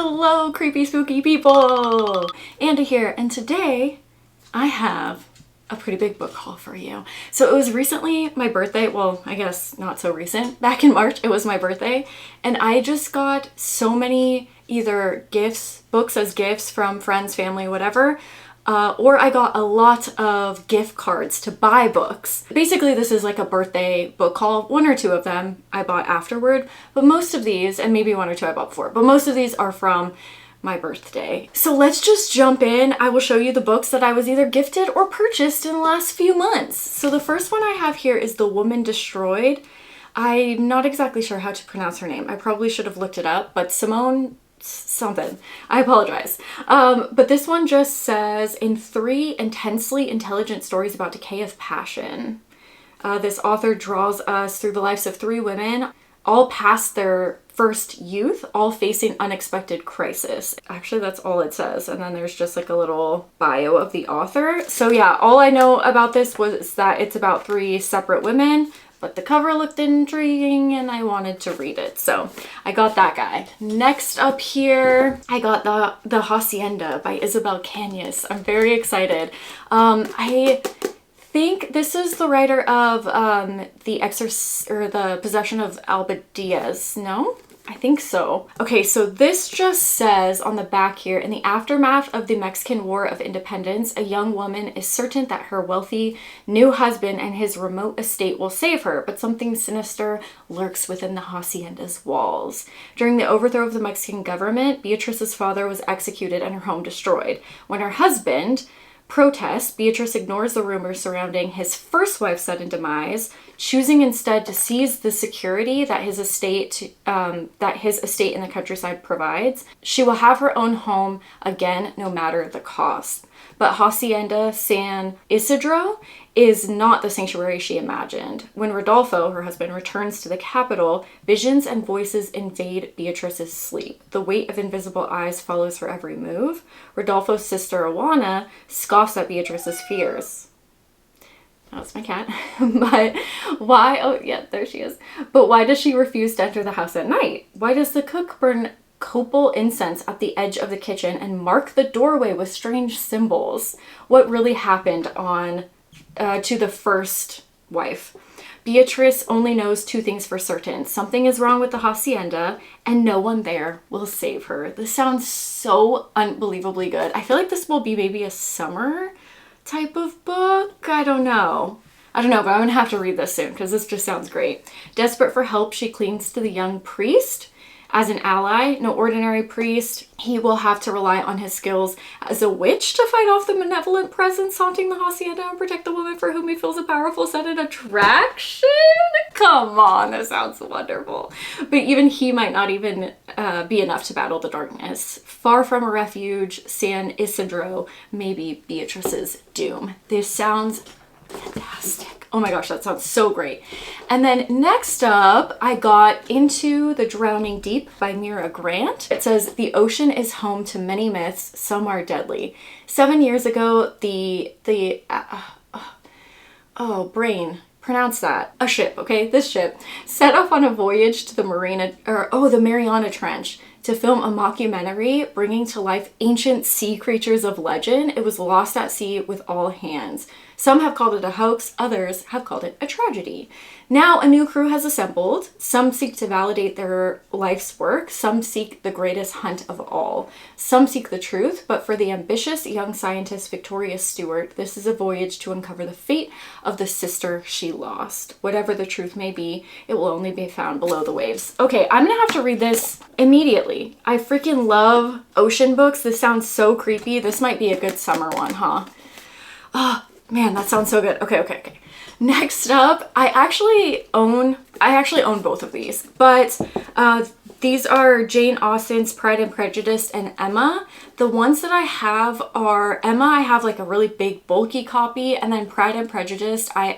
Hello, creepy, spooky people! Andy here, and today I have a pretty big book haul for you. So it was recently my birthday, well, I guess not so recent. Back in March, it was my birthday, and I just got so many either gifts, books as gifts from friends, family, whatever, or I got a lot of gift cards to buy books. Basically, this is like a birthday book haul. One or two of them I bought afterward, but most of these, and maybe one or two I bought before, but most of these are from my birthday. So let's just jump in. I will show you the books that I was either gifted or purchased in the last few months. So the first one I have here is The Woman Destroyed. I'm not exactly sure how to pronounce her name. I probably should have looked it up, but Simone something. I apologize. But this one just says, in 3 intensely intelligent stories about decay of passion. This author draws us through the lives of 3 women, all past their first youth, all facing unexpected crisis. Actually, that's all it says. And then there's just like a little bio of the author. So yeah, all I know about this was that it's about 3 separate women, but the cover looked intriguing and I wanted to read it. So I got that guy. Next up here, I got the Hacienda by Isabel Cañas. I'm very excited. I think this is the writer of The Exorcist, or The Possession of Alba Diaz. No? I think so. Okay, so this just says on the back here, in the aftermath of the Mexican War of Independence, a young woman is certain that her wealthy new husband and his remote estate will save her, but something sinister lurks within the hacienda's walls. During the overthrow of the Mexican government, Beatrice's father was executed and her home destroyed. When her husband protests, Beatrice ignores the rumors surrounding his first wife's sudden demise, choosing instead to seize the security that his estate in the countryside provides. She will have her own home again, no matter the cost. But Hacienda San Isidro is not the sanctuary she imagined. When Rodolfo, her husband, returns to the capital, visions and voices invade Beatrice's sleep. The weight of invisible eyes follows her every move. Rodolfo's sister, Oana, scoffs at Beatrice's fears. That's my cat. But why? Oh, yeah, there she is. But why does she refuse to enter the house at night? Why does the cook burn copal incense at the edge of the kitchen and mark the doorway with strange symbols? What really happened to the first wife? Beatrice only knows 2 things for certain. Something is wrong with the hacienda and no one there will save her. This sounds so unbelievably good. I feel like this will be maybe a summer type of book. I don't know, but I'm gonna have to read this soon because this just sounds great. Desperate for help, she clings to the young priest as an ally. No ordinary priest. He will have to rely on his skills as a witch to fight off the malevolent presence haunting the hacienda and protect the woman for whom he feels a powerful sudden attraction. Come on, this sounds wonderful. But even he might not even be enough to battle the darkness. Far from a refuge, San Isidro may be Beatrice's doom. This sounds fantastic. Oh my gosh, that sounds so great. And then next up, I got Into the Drowning Deep by Mira Grant. It says, the ocean is home to many myths, some are deadly. 7 years ago, pronounce that. A ship, okay? This ship set off on a voyage to the Mariana Trench to film a mockumentary bringing to life ancient sea creatures of legend. It was lost at sea with all hands. Some have called it a hoax, others have called it a tragedy. Now a new crew has assembled. Some seek to validate their life's work. Some seek the greatest hunt of all. Some seek the truth, but for the ambitious young scientist Victoria Stewart, this is a voyage to uncover the fate of the sister she lost. Whatever the truth may be, it will only be found below the waves. Okay, I'm gonna have to read this immediately. I freaking love ocean books. This sounds so creepy. This might be a good summer one, huh? Oh, man, that sounds so good. Okay. Next up, I actually own both of these, but these are Jane Austen's Pride and Prejudice and Emma. The ones that I have are Emma. I have like a really big bulky copy, and then Pride and Prejudice, I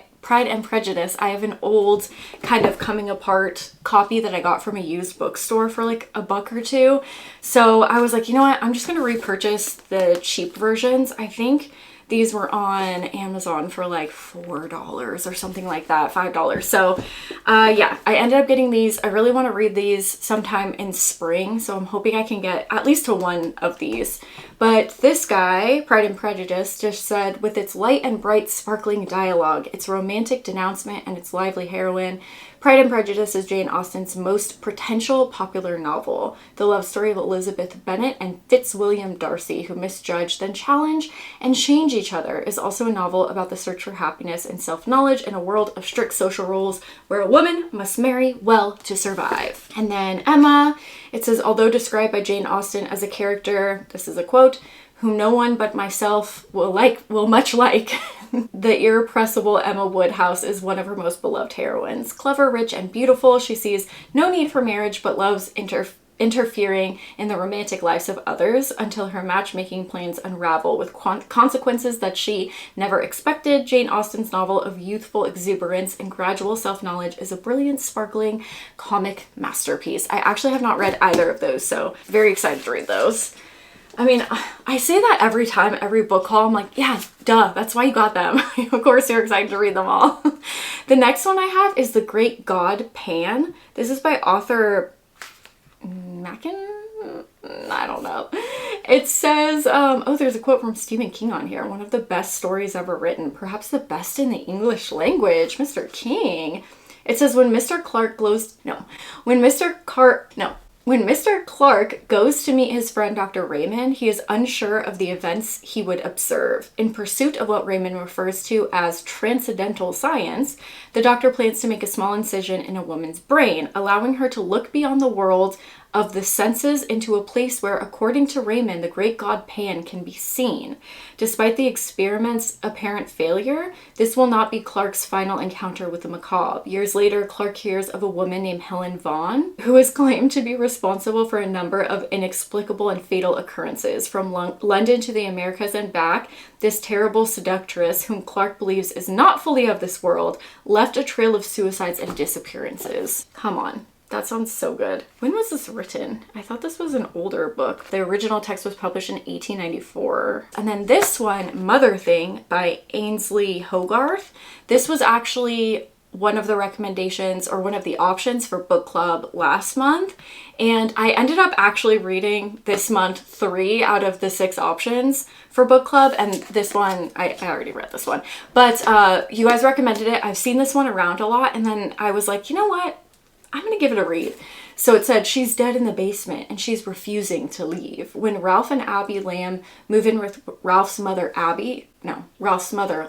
have an old kind of coming apart copy that I got from a used bookstore for like $1 or $2. So I was like, you know what? I'm just going to repurchase the cheap versions. I think These were on Amazon for like $4 or something like that, $5. So yeah, I ended up getting these. I really want to read these sometime in spring, so I'm hoping I can get at least to one of these. But this guy, Pride and Prejudice, just said, with its light and bright sparkling dialogue, its romantic denouncement, and its lively heroine, Pride and Prejudice is Jane Austen's most potential popular novel. The love story of Elizabeth Bennet and Fitzwilliam Darcy, who misjudge, then challenge, and change each other, is also a novel about the search for happiness and self-knowledge in a world of strict social rules where a woman must marry well to survive. And then Emma, it says, although described by Jane Austen as a character, this is a quote, whom no one but myself will much like, the irrepressible Emma Woodhouse is one of her most beloved heroines. Clever, rich, and beautiful, she sees no need for marriage but loves interfering in the romantic lives of others until her matchmaking plans unravel with consequences that she never expected. Jane Austen's novel of youthful exuberance and gradual self-knowledge is a brilliant, sparkling, comic masterpiece. I actually have not read either of those, so very excited to read those. I mean, I say that every time, every book haul. I'm like, yeah, duh, that's why you got them. Of course you're excited to read them all. The next one I have is The Great God Pan. This is by author Mackin? I don't know. It says, oh, there's a quote from Stephen King on here. One of the best stories ever written, perhaps the best in the English language, Mr. King. It says, when Mr. Clark goes to meet his friend Dr. Raymond, he is unsure of the events he would observe. In pursuit of what Raymond refers to as transcendental science, the doctor plans to make a small incision in a woman's brain, allowing her to look beyond the world of the senses into a place where, according to Raymond, the great god Pan can be seen. Despite the experiment's apparent failure, this will not be Clark's final encounter with the macabre. Years later, Clark hears of a woman named Helen Vaughan, who is claimed to be responsible for a number of inexplicable and fatal occurrences. From London to the Americas and back, this terrible seductress, whom Clark believes is not fully of this world, left a trail of suicides and disappearances. Come on. That sounds so good. When was this written? I thought this was an older book. The original text was published in 1894. And then this one, Motherthing by Ainsley Hogarth. This was actually one of the recommendations or one of the options for book club last month. And I ended up actually reading this month 3 out of the 6 options for book club. And this one, I already read this one. But you guys recommended it. I've seen this one around a lot. And then I was like, you know what? I'm gonna give it a read. So it said, she's dead in the basement and she's refusing to leave. When Ralph and Abby Lamb move in with Ralph's mother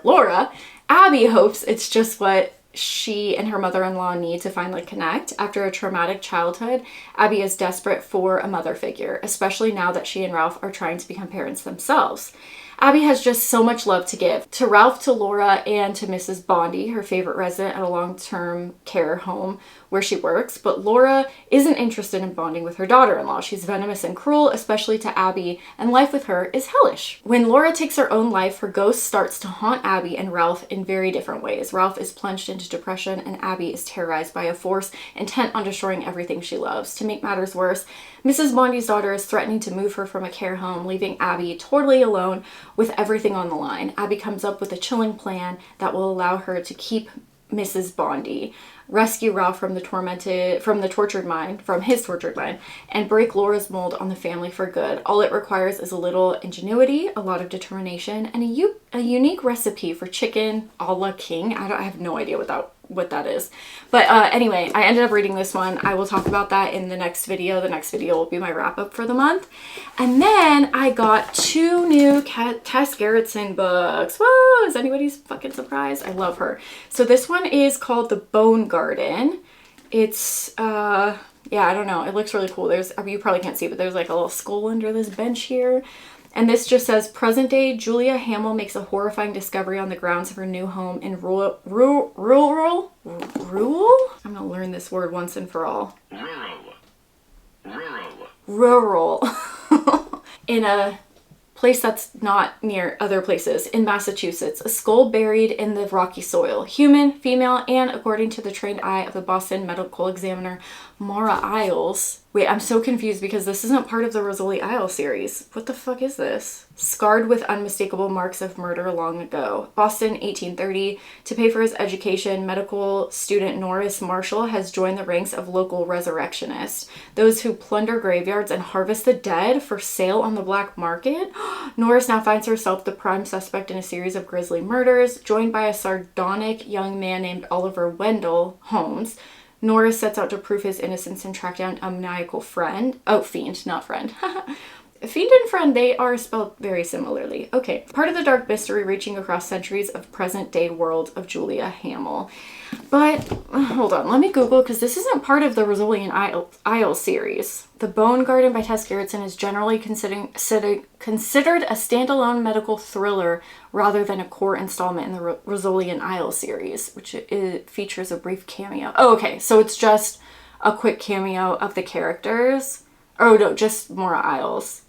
Laura, Abby hopes it's just what she and her mother-in-law need to finally connect. After a traumatic childhood, Abby is desperate for a mother figure, especially now that she and Ralph are trying to become parents themselves. Abby has just so much love to give. To Ralph, to Laura, and to Mrs. Bondy, her favorite resident at a long-term care home where she works. But Laura isn't interested in bonding with her daughter-in-law. She's venomous and cruel, especially to Abby, and life with her is hellish. When Laura takes her own life, her ghost starts to haunt Abby and Ralph in very different ways. Ralph is plunged into depression, and Abby is terrorized by a force intent on destroying everything she loves. To make matters worse, Mrs. Bondy's daughter is threatening to move her from a care home, leaving Abby totally alone with everything on the line. Abby comes up with a chilling plan that will allow her to keep Mrs. Bondy, rescue Ralph from his tortured mind, and break Laura's mold on the family for good. All it requires is a little ingenuity, a lot of determination, and a unique recipe for chicken a la king. I have no idea what that is. But anyway, I ended up reading this one. I will talk about that in the next video. The next video will be my wrap up for the month. And then I got 2 new Tess Gerritsen books. Whoa, is anybody fucking surprised? I love her. So this one is called The Bone Garden. It's yeah, I don't know. It looks really cool. You probably can't see, but there's like a little skull under this bench here. And this just says, present day, Julia Hamill makes a horrifying discovery on the grounds of her new home in rural? I'm gonna learn this word once and for all. Rural. In a place that's not near other places in Massachusetts. A skull buried in the rocky soil. Human, female, and according to the trained eye of the Boston medical examiner, Maura Isles, Wait, I'm so confused because this isn't part of the Rizzoli Isle series. What the fuck is this? Scarred with unmistakable marks of murder long ago. Boston, 1830. To pay for his education, medical student Norris Marshall has joined the ranks of local resurrectionists, those who plunder graveyards and harvest the dead for sale on the black market. Norris now finds herself the prime suspect in a series of grisly murders, joined by a sardonic young man named Oliver Wendell Holmes. Norris sets out to prove his innocence and track down a maniacal friend. Oh, fiend, not friend. Fiend and friend, they are spelled very similarly. Okay, part of the dark mystery reaching across centuries of present-day world of Julia Hamill. But, hold on, let me Google, because this isn't part of the Rizzoli and Isle series. The Bone Garden by Tess Gerritsen is generally considered a standalone medical thriller rather than a core installment in the Rizzoli and Isle series, which it features a brief cameo. Oh, okay, so it's just a quick cameo of the characters. Oh, no, just Mora Isles.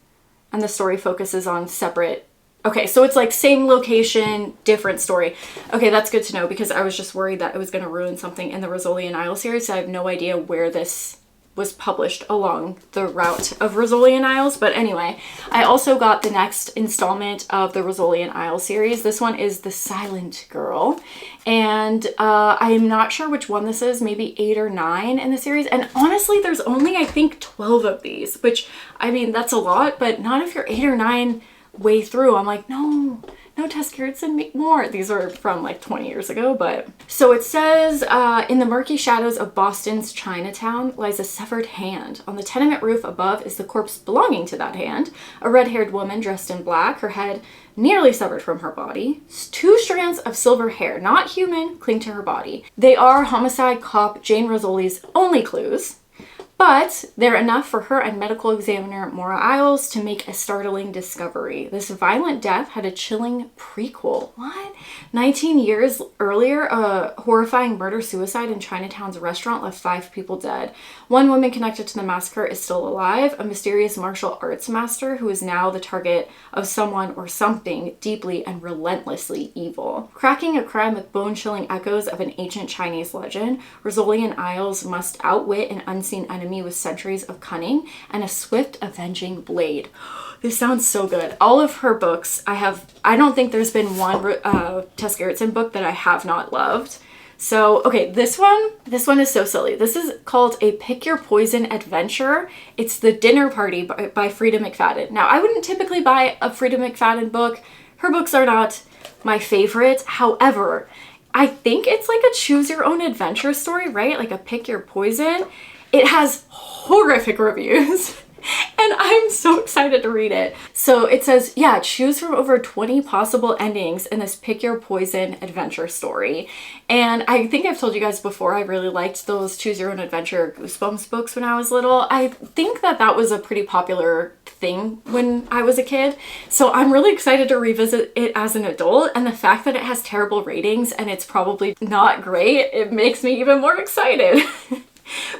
And the story focuses on separate... Okay, so it's like same location, different story. Okay, that's good to know because I was just worried that it was going to ruin something in the Rizzoli and Isle series. So I have no idea where this was published along the route of Rizzoli and Isles. But anyway, I also got the next installment of the Rizzoli and Isle series. This one is The Silent Girl. And I am not sure which one this is, maybe 8 or 9 in the series. And honestly, there's only, I think, 12 of these, which, I mean, that's a lot, but not if you're 8 or 9 way through. I'm like, no, Tess Gerritsen, make more. These are from like 20 years ago, but... So it says, in the murky shadows of Boston's Chinatown lies a severed hand. On the tenement roof above is the corpse belonging to that hand. A red-haired woman dressed in black, her head nearly severed from her body. 2 strands of silver hair, not human, cling to her body. They are homicide cop Jane Rizzoli's only clues. But they're enough for her and medical examiner Mora Isles to make a startling discovery. This violent death had a chilling prequel. What? 19 years earlier, a horrifying murder-suicide in Chinatown's restaurant left 5 people dead. 1 woman connected to the massacre is still alive, a mysterious martial arts master who is now the target of someone or something deeply and relentlessly evil. Cracking a crime with bone-chilling echoes of an ancient Chinese legend, Rizzoli and Isles must outwit an unseen enemy with centuries of cunning and a swift avenging blade. This sounds so good. All of her books, I don't think there's been one Tess Gerritsen book that I have not loved. So, okay, this one is so silly. This is called A Pick Your Poison Adventure. It's The Dinner Party by Frida McFadden. Now, I wouldn't typically buy a Frida McFadden book. Her books are not my favorite. However, I think it's like a choose your own adventure story, right? Like a pick your poison. It has horrific reviews and I'm so excited to read it. So it says, yeah, choose from over 20 possible endings in this pick your poison adventure story. And I think I've told you guys before, I really liked those choose your own adventure Goosebumps books when I was little. I think that was a pretty popular thing when I was a kid. So I'm really excited to revisit it as an adult. And the fact that it has terrible ratings and it's probably not great, it makes me even more excited.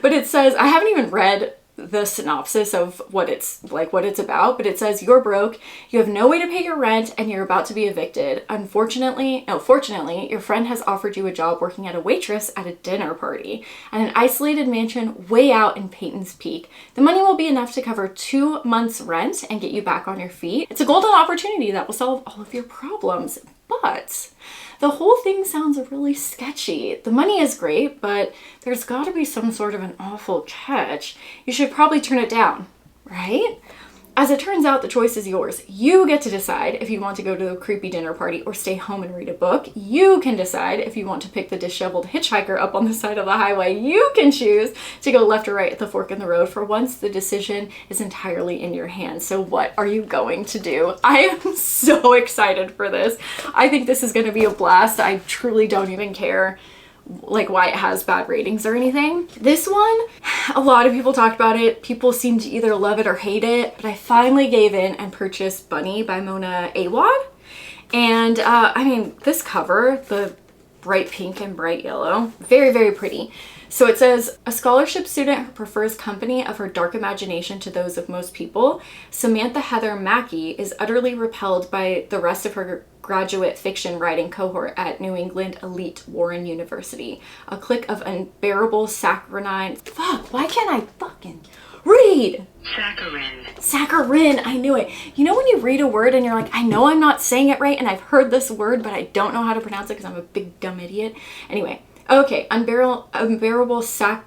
But it says, I haven't even read the synopsis of what it's about, but it says you're broke, you have no way to pay your rent, and you're about to be evicted. Fortunately, your friend has offered you a job working as a waitress at a dinner party at an isolated mansion way out in Peyton's Peak. The money will be enough to cover 2 months' rent and get you back on your feet. It's a golden opportunity that will solve all of your problems, but the whole thing sounds really sketchy. The money is great, but there's got to be some sort of an awful catch. You should probably turn it down, right? As it turns out, the choice is yours. You get to decide if you want to go to a creepy dinner party or stay home and read a book. You can decide if you want to pick the disheveled hitchhiker up on the side of the highway. You can choose to go left or right at the fork in the road. For once, the decision is entirely in your hands. So what are you going to do? I am so excited for this. I think this is going to be a blast. I truly don't even care like why it has bad ratings or anything. This one, a lot of people talked about it. People seem to either love it or hate it, but I finally gave in and purchased Bunny by Mona Awad. And I mean, this cover, the bright pink and bright yellow, very, very pretty. So it says, a scholarship student who prefers company of her dark imagination to those of most people, Samantha Heather Mackey is utterly repelled by the rest of her graduate fiction writing cohort at New England elite Warren University. A clique of unbearable saccharine... Fuck, why can't I fucking Read! Saccharin. Saccharin, I knew it. You know when you read a word and you're like, I know I'm not saying it right and I've heard this word, but I don't know how to pronounce it because I'm a big dumb idiot. Anyway, okay, unbearable saccharin.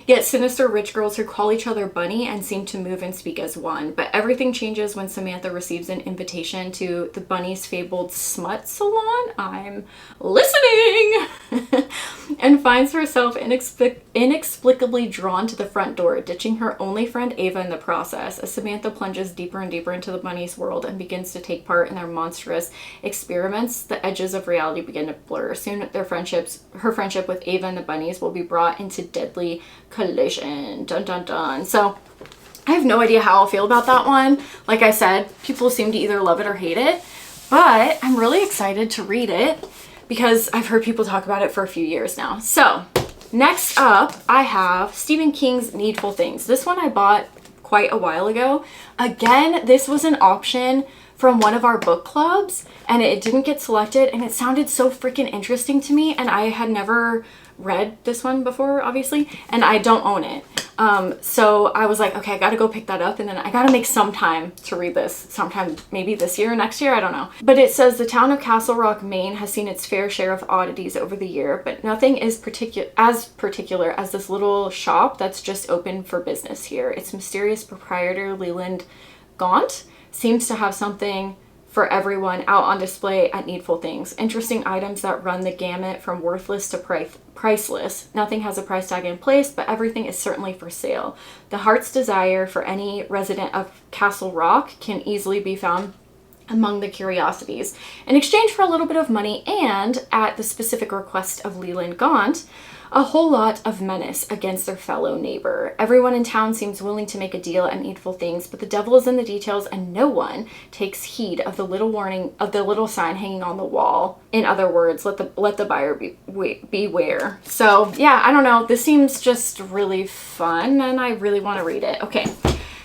Yet sinister rich girls who call each other Bunny and seem to move and speak as one. But everything changes when Samantha receives an invitation to the Bunny's fabled smut salon. I'm listening! And finds herself inexplicably drawn to the front door, ditching her only friend Ava in the process, as Samantha plunges deeper and deeper into the Bunny's world and begins to take part in their monstrous experiments. The edges of reality begin to blur. Soon her friendship with Ava and the Bunnies will be brought into deadly collision. Dun dun dun. So I have no idea how I'll feel about that one. Like I said, people seem to either love it or hate it, but I'm really excited to read it because I've heard people talk about it for a few years now. So next up, I have Stephen King's Needful Things. This one I bought quite a while ago. Again, this was an option from one of our book clubs and it didn't get selected and it sounded so freaking interesting to me, and I had never read this one before, obviously, and I don't own it. So I was like, okay, I gotta go pick that up, and then I gotta make some time to read this sometime, maybe this year or next year, I don't know. But it says the town of Castle Rock, Maine has seen its fair share of oddities over the year, but nothing is as particular as this little shop that's just opened for business here. Its mysterious proprietor, Leland Gaunt, seems to have something for everyone out on display at Needful Things. Interesting items that run the gamut from worthless to priceless. Nothing has a price tag in place, but everything is certainly for sale. The heart's desire for any resident of Castle Rock can easily be found among the curiosities. In exchange for a little bit of money and, at the specific request of Leland Gaunt, a whole lot of menace against their fellow neighbor. Everyone in town seems willing to make a deal at Needful Things, but the devil is in the details and no one takes heed of the little warning, of the little sign hanging on the wall. In other words, let the buyer beware. So yeah, I don't know. This seems just really fun and I really want to read it. Okay.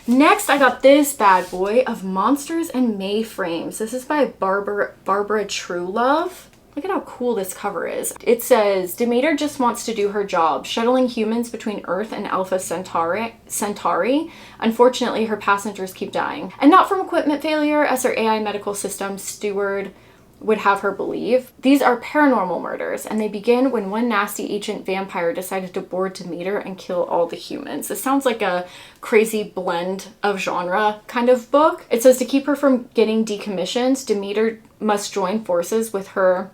Next, I got this bad boy of Monsters and Mainframes. This is by Barbara Truelove. Look at how cool this cover is. It says, Demeter just wants to do her job, shuttling humans between Earth and Alpha Centauri. Unfortunately, her passengers keep dying. And not from equipment failure, as her AI medical system steward would have her believe. These are paranormal murders, and they begin when one nasty ancient vampire decided to board Demeter and kill all the humans. This sounds like a crazy blend of genre kind of book. It says to keep her from getting decommissioned, Demeter must join forces with her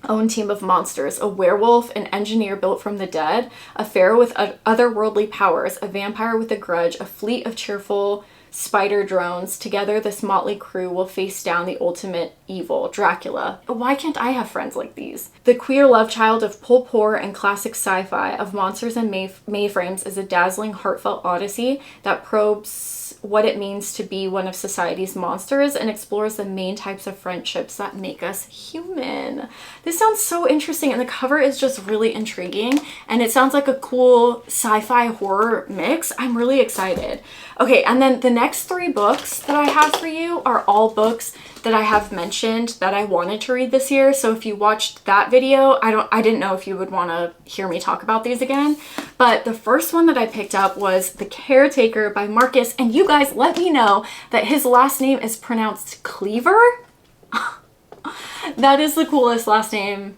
own team of monsters, a werewolf, an engineer built from the dead, a pharaoh with otherworldly powers, a vampire with a grudge, a fleet of cheerful spider drones. Together, this motley crew will face down the ultimate evil, Dracula. Why can't I have friends like these? The queer love child of pulp horror and classic sci-fi of Monsters and Mainframes is a dazzling, heartfelt odyssey that probes what it means to be one of society's monsters and explores the main types of friendships that make us human. This sounds so interesting, and the cover is just really intriguing, and it sounds like a cool sci-fi horror mix. I'm really excited. Okay, and then the next 3 books that I have for you are all books that I have mentioned that I wanted to read this year. So if you watched that video, I didn't know if you would want to hear me talk about these again. But the first one that I picked up was The Caretaker by Marcus, and you guys let me know that his last name is pronounced Cleaver. That is the coolest last name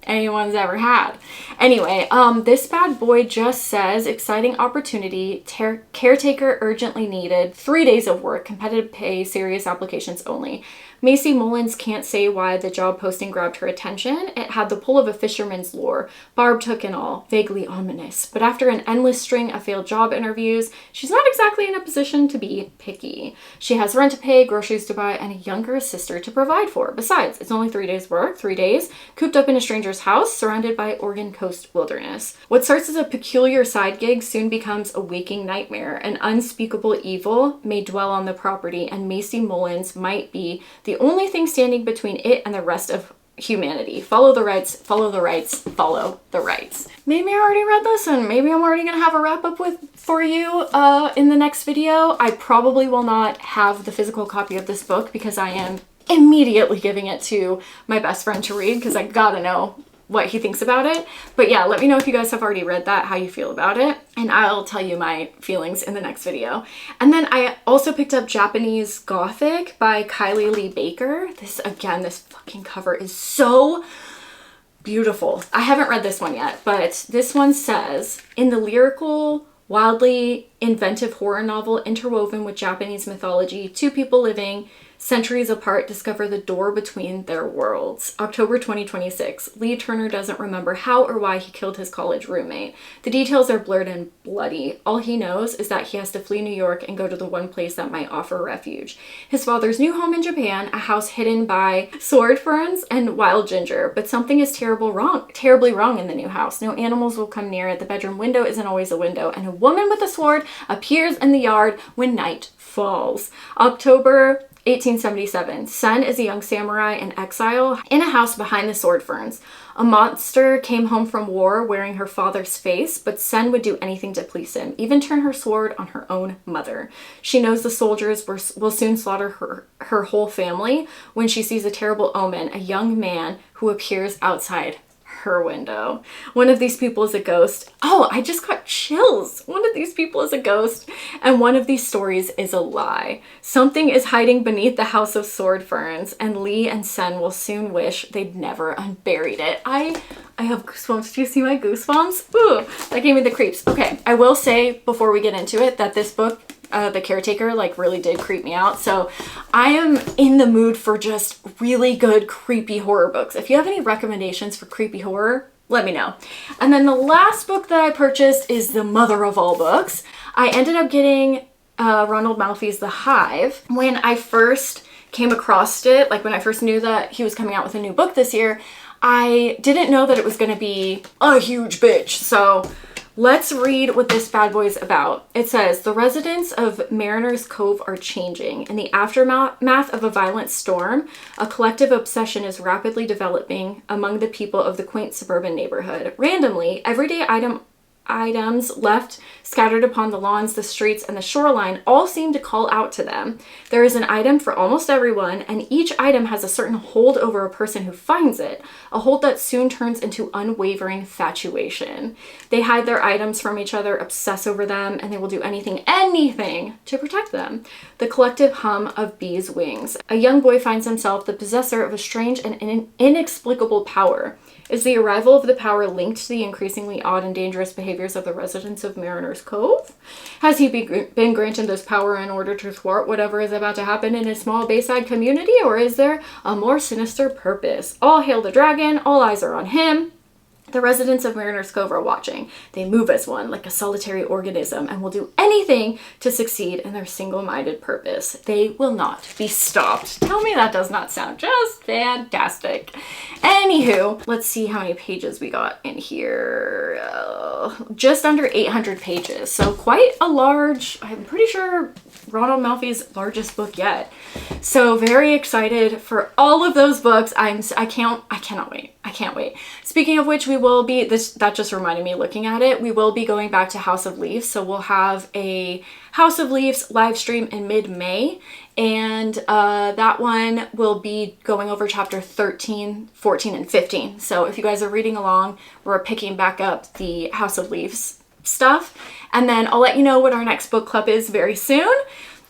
anyone's ever had. Anyway, this bad boy just says, exciting opportunity, caretaker urgently needed, 3 days of work, competitive pay, serious applications only. Macy Mullins can't say why the job posting grabbed her attention. It had the pull of a fisherman's lure, barbed hook and all, vaguely ominous. But after an endless string of failed job interviews, she's not exactly in a position to be picky. She has rent to pay, groceries to buy, and a younger sister to provide for. Besides, it's only 3 days work, 3 days, cooped up in a stranger's house, surrounded by Oregon coast wilderness. What starts as a peculiar side gig soon becomes a waking nightmare. An unspeakable evil may dwell on the property, and Macy Mullins might be the only thing standing between it and the rest of humanity. Follow the rights, follow the rights, follow the rights. Maybe I already read this and maybe I'm already gonna have a wrap up for you in the next video. I probably will not have the physical copy of this book because I am immediately giving it to my best friend to read because I gotta know what he thinks about it. But yeah, let me know if you guys have already read that, how you feel about it, and I'll tell you my feelings in the next video. And then I also picked up Japanese Gothic by Kylie Lee Baker. This, again, this fucking cover is so beautiful. I haven't read this one yet, but this one says, in the lyrical, wildly inventive horror novel interwoven with Japanese mythology, two people living centuries apart discover the door between their worlds. October 2026. Lee Turner doesn't remember how or why he killed his college roommate. The details are blurred and bloody. All he knows is that he has to flee New York and go to the one place that might offer refuge. His father's new home in Japan, a house hidden by sword ferns and wild ginger. But something is terribly wrong in the new house. No animals will come near it. The bedroom window isn't always a window. And a woman with a sword appears in the yard when night falls. October 1877. Sen is a young samurai in exile in a house behind the sword ferns. A monster came home from war wearing her father's face, but Sen would do anything to please him, even turn her sword on her own mother. She knows the soldiers will soon slaughter her whole family when she sees a terrible omen, a young man who appears outside her window. One of these people is a ghost. Oh, I just got chills. One of these people is a ghost, and one of these stories is a lie. Something is hiding beneath the house of sword ferns, and Lee and Sen will soon wish they'd never unburied it. I have goosebumps. Do you see my goosebumps? Ooh, that gave me the creeps. Okay, I will say before we get into it that this book, The Caretaker, like really did creep me out. So I am in the mood for just really good creepy horror books. If you have any recommendations for creepy horror, let me know. And then the last book that I purchased is the mother of all books. I ended up getting Ronald Malfi's The Hive. When I first came across it, like when I first knew that he was coming out with a new book this year, I didn't know that it was going to be a huge bitch. So let's read what this bad boy is about. It says, the residents of Mariner's Cove are changing. In the aftermath of a violent storm, a collective obsession is rapidly developing among the people of the quaint suburban neighborhood. Randomly, everyday items left scattered upon the lawns, the streets, and the shoreline all seem to call out to them. There is an item for almost everyone, and each item has a certain hold over a person who finds it, a hold that soon turns into unwavering infatuation. They hide their items from each other, obsess over them, and they will do anything to protect them. The collective hum of bees' wings. A young boy finds himself the possessor of a strange and inexplicable power. Is the arrival of the power linked to the increasingly odd and dangerous behaviors of the residents of Mariner's Cove? Has he been granted this power in order to thwart whatever is about to happen in his small bayside community, or is there a more sinister purpose? All hail the dragon, all eyes are on him. The residents of Mariner's Cove are watching. They move as one, like a solitary organism, and will do anything to succeed in their single-minded purpose. They will not be stopped. Tell me that does not sound just fantastic. Anywho, let's see how many pages we got in here. Just under 800 pages. So quite a large, I'm pretty sure Ronald Malfi's largest book yet. So very excited for all of those books. I cannot wait. I can't wait. Speaking of which, we will be, that just reminded me looking at it, we will be going back to House of Leaves. So we'll have a House of Leaves live stream in mid-May. And that one will be going over chapter 13, 14, and 15. So if you guys are reading along, we're picking back up the House of Leaves stuff. And then I'll let you know what our next book club is very soon.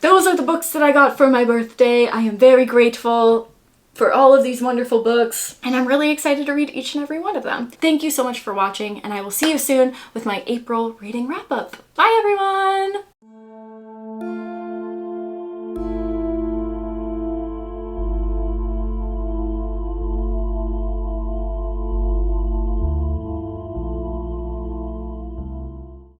Those are the books that I got for my birthday. I am very grateful for all of these wonderful books, and I'm really excited to read each and every one of them. Thank you so much for watching, and I will see you soon with my April reading wrap-up. Bye, everyone!